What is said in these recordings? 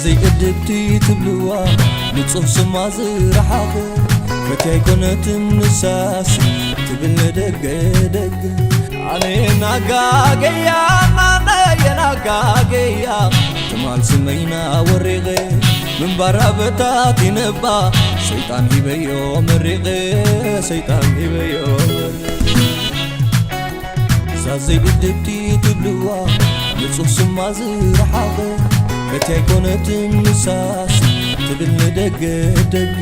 زي قدبتي تبلوا نصف سما زرحاك فتاي كنت النساس تبل دق دق علينا قاقيا نانا قاقيا تمال سمينا ورغي من برا بتاتي نبا شيطان هبيو مرغي شيطان هبيو زي قدبتي تبلوا نصف سما زرحاك فتاي كنت النساس تبل دق دق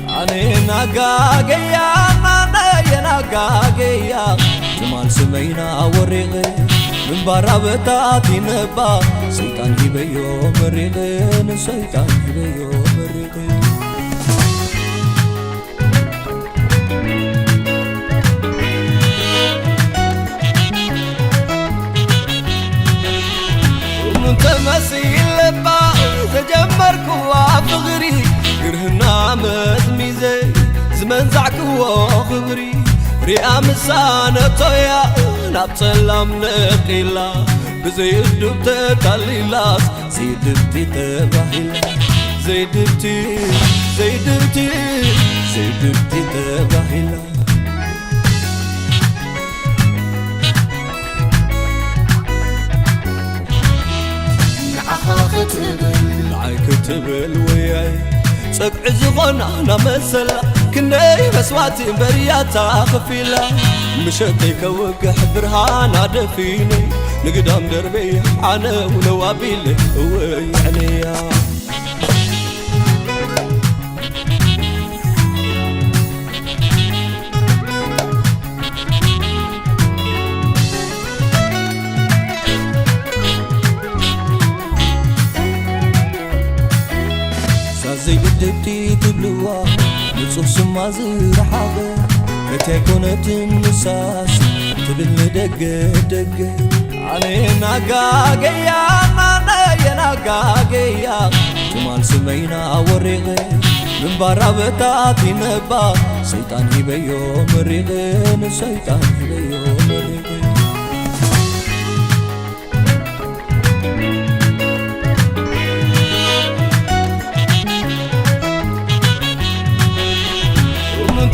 علينا قاقيا نانا قاقيا جمال سمينا ورغي من برا بتاتي نبا شيطان هبيو مرغي شيطان هبيو مرغي تمثيل با تجمرك وافغري كرهنا مزميزي زمن زعك وخبري ريا مسانة يا نبسلام نقيلا بزي الدبت تاليلاس زي دبتي تباهيلا زي دبتي زي دبتي زي دبتي تباهيلا نعي كتبل وياي سقع زغنا نمسلا كناي بسواتي برياتا خفيلا مشتي كوقح برهانا دفيني نقدام دربي عنا ونوابيلي ويعني زي قدبتي تبلوا نصف سما زرحاك فتاي كنت النساس تبل دق دق علينا قاقيا نانا قاقيا جمال سمينا ورغي من برا بتاتي نبا شيطان هبيو مرغي شيطان هبيو مرغي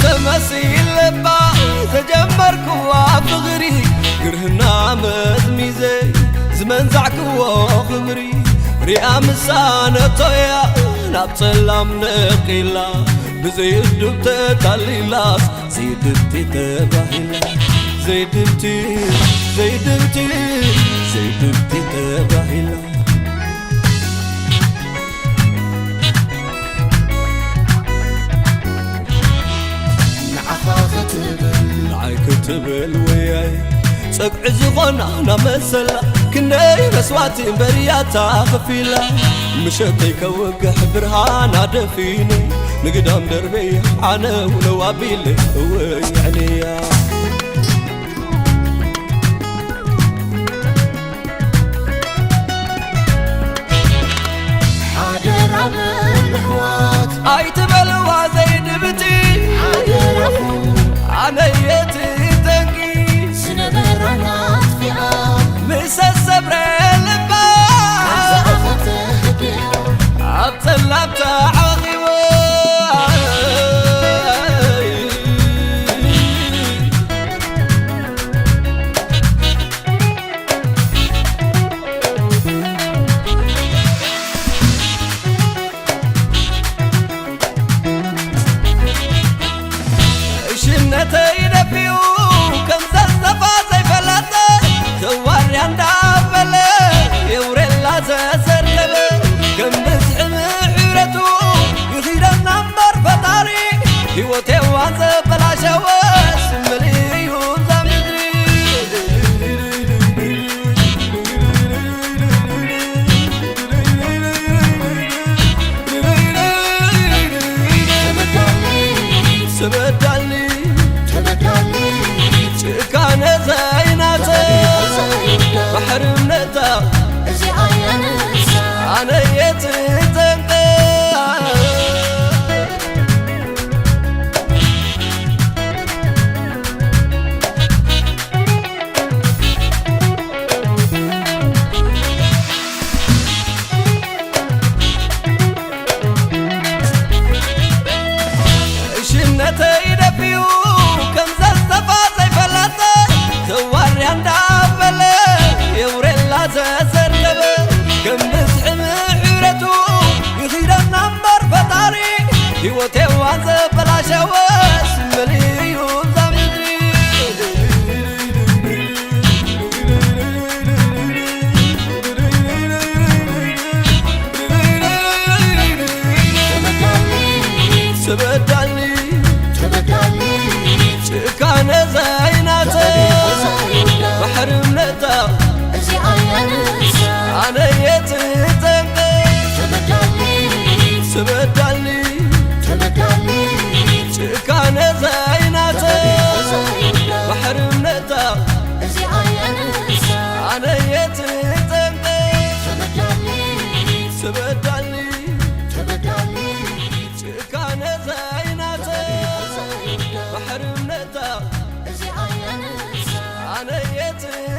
تمثيل با تجمرك وافغري كرهنا مزميزي زمن زعك وخبري ريا مسانة يا نبسلام نقيلا بزي الدبت تاليلاس زي دبتي تباهيلا زي دبتي زي دبتي زي دبتي تباهيلا نعي كتبل وياي سقع زغنا نمسلا كناي بسواتي برياتا خفيلا مشتي كوقح برهانا دفيني نقدام دربي عنا ونوابيلي ويعني حاضر على الهوات اي تبلوا زي دبتي عليتي تنقي سنبرنا اطفئة مس الصبر لبا عبتلاب تعاقي شنتي نبيو كم زلزفا زي فلاتة تواري عند عبلة زيناته محرمنتا زي عينسا أنا يتي